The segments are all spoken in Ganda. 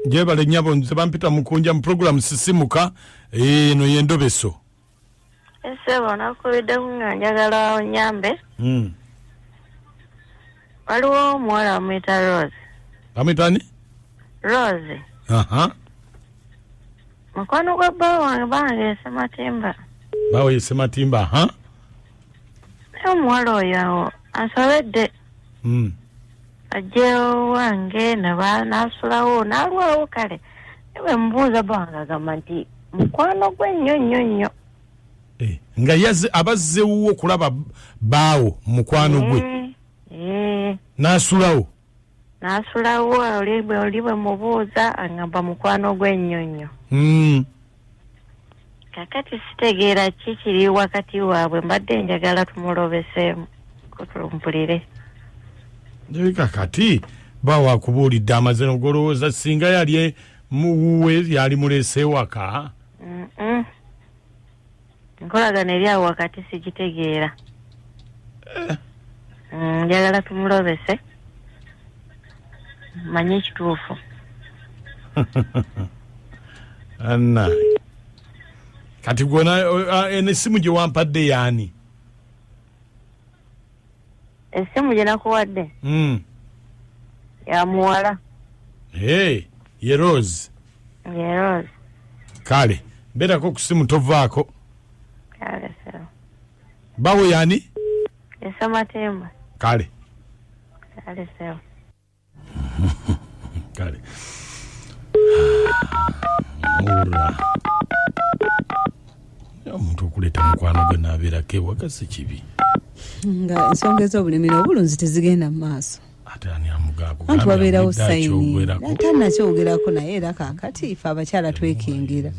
Jebale nyabo nze bampita mukunja mu program sisimuka no yendobeso. Ese bona kubidde kunganjagala onyambe. Waliwo omuwala amwita Rose. Amwitani? Rose. Mukwano gwa bba wange bange Sematimba. Bawe ye Sematimba, ha? Omuwala oyo ansobedde. Ajje wange nasulawo nalwawo kale. Ewe mbuuza bwange agamba nti mukwano gwe nnyo. Nga yaze abazzewo okulaba baawo mukwano gwe. Nasulawo olibwe mubuuza angamba mukwano gwe nnyo. Kakati sitegeera kiri wakati waabwe mbadde njagala tumulobeseemu kutulumpulire. Ndabika kati bawa akubuulidde amazeno golowooza singa yali muwuwe yali mulese waka. Nkolagana eri awo wakati sigitegeera. Njagala tumulobese manye ekituufu. Anna kati gwona enesimu gye wampadde yaani? Esimu gye nakuwadde ya muwala. Ye Rose. Ye Rose. Kale mbeerako ku simu tovaako. Kale sewa. Bawe yaani? Sematimba. Kale sewa. Kale Mura omuntu okuleta mukwano gwe naabeerako ewaka si kibi. Nga ensonga ez'obulimiro obulunzi tezigenda mu maaso. Ate ani amugaako anti wabeerawo sayini ate nakyogerako naye era kaakati ife abakyala twekingira.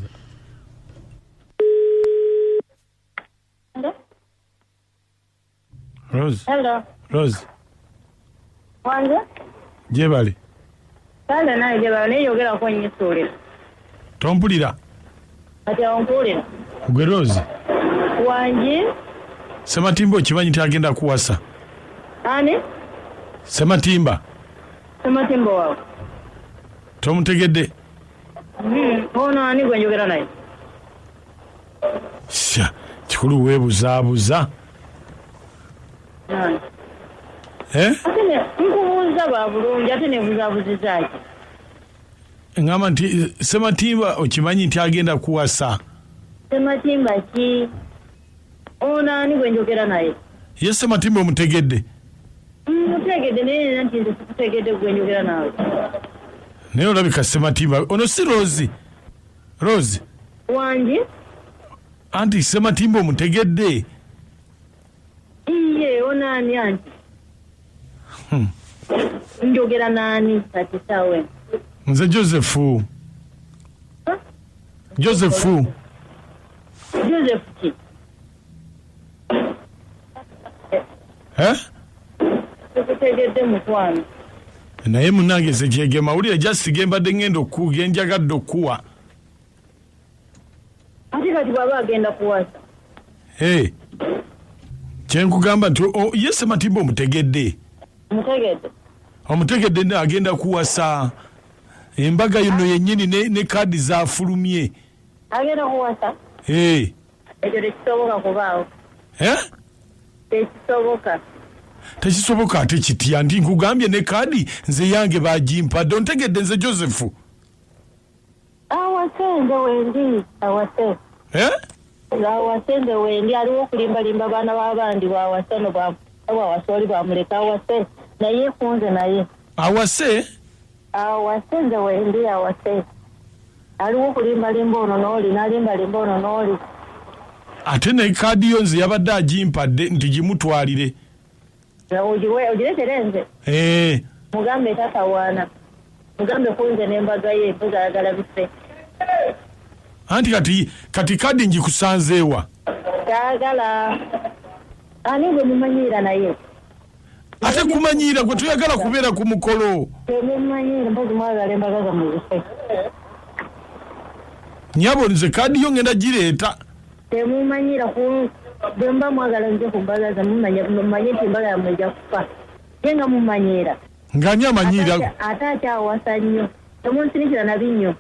Rose. Hello. Rose. Wange? Jebale. Kale naye jebale naye yogera ko nyisuulira. Tompulira? Ati ompulira. Gwe Rose. Wange? Sematimba okimanyi nti agenda kuwasa? Ani? Sematimba. Sematimba waawe. Tomutegedde? Ono ani gwe njogera naye? Sha, kikulu weebuzaabuza. Ate nkubuuza babulungi ate nebuzaabuziza ki? Ngamba nti Sematimba okimanyi nti agenda kuwasa. Sematimba ki? Ono ani gwe njogera naye? Ye Sematimba omutegedde? Mutegedde naye nti nze sikutegedde gwe njogera nawe. Naye olabika Sematimba ono si Rose. Rose. Wange? Anti Sematimba omutegedde? Iye onani anti. Njogera nani kati sawe? Nze Joseph. Joseph ki? Sikutegedde mukwano. Naye munange zekyege mawulire jasiga embadde ngenda genjagadde okuwa. Ati kati bwaba agenda kuwasa. Kyenkugamba nti ye Sematimba omutegedde. Omutegedde agenda kuwasa. Embaga yino yennyini ne kaadi zafulumye. Agenda kuwasa? Ekyo tekisoboka kubaawo. Tekisoboka ate kitya nti nkugambye ne kaadi nze yange bagimpadde ontegedde nze Joseph. Awasende wendi awase. Awasende wendi aliwo okulimbalimba baana b'abandi bawaseno bawasoli bamuleka awase naye kunze naye. Awase nze wendi awase. Aliwo okulimbalimba ono n'oli n'alimbalimba ono n'oli. Ate ne kaadi yo nze yabadde agimpadde nti gimutwalire. Ogiretere nze? Mugambe tatawaana. Mugambe kunze n'embaga ye mpoza ayagala bise. Anti kati kaadi ngikusanzeewa. Kyagala. Ani gwe mumanyira naye? Ate kumanyira gwe tuyagala kubeera ku mukolo. Mumanyira mpozi mwagala embaga za muzise. Nyabo nze kaadi yo ngenda gireeta. Temumanyira ku bemba mwagala nje ku mbaga za mumanye nti embaga ya mweja kufa. Yenga mumanyira. Nganya manyira. Ate akyawasa nnyo. Omuntu nikira na binyo.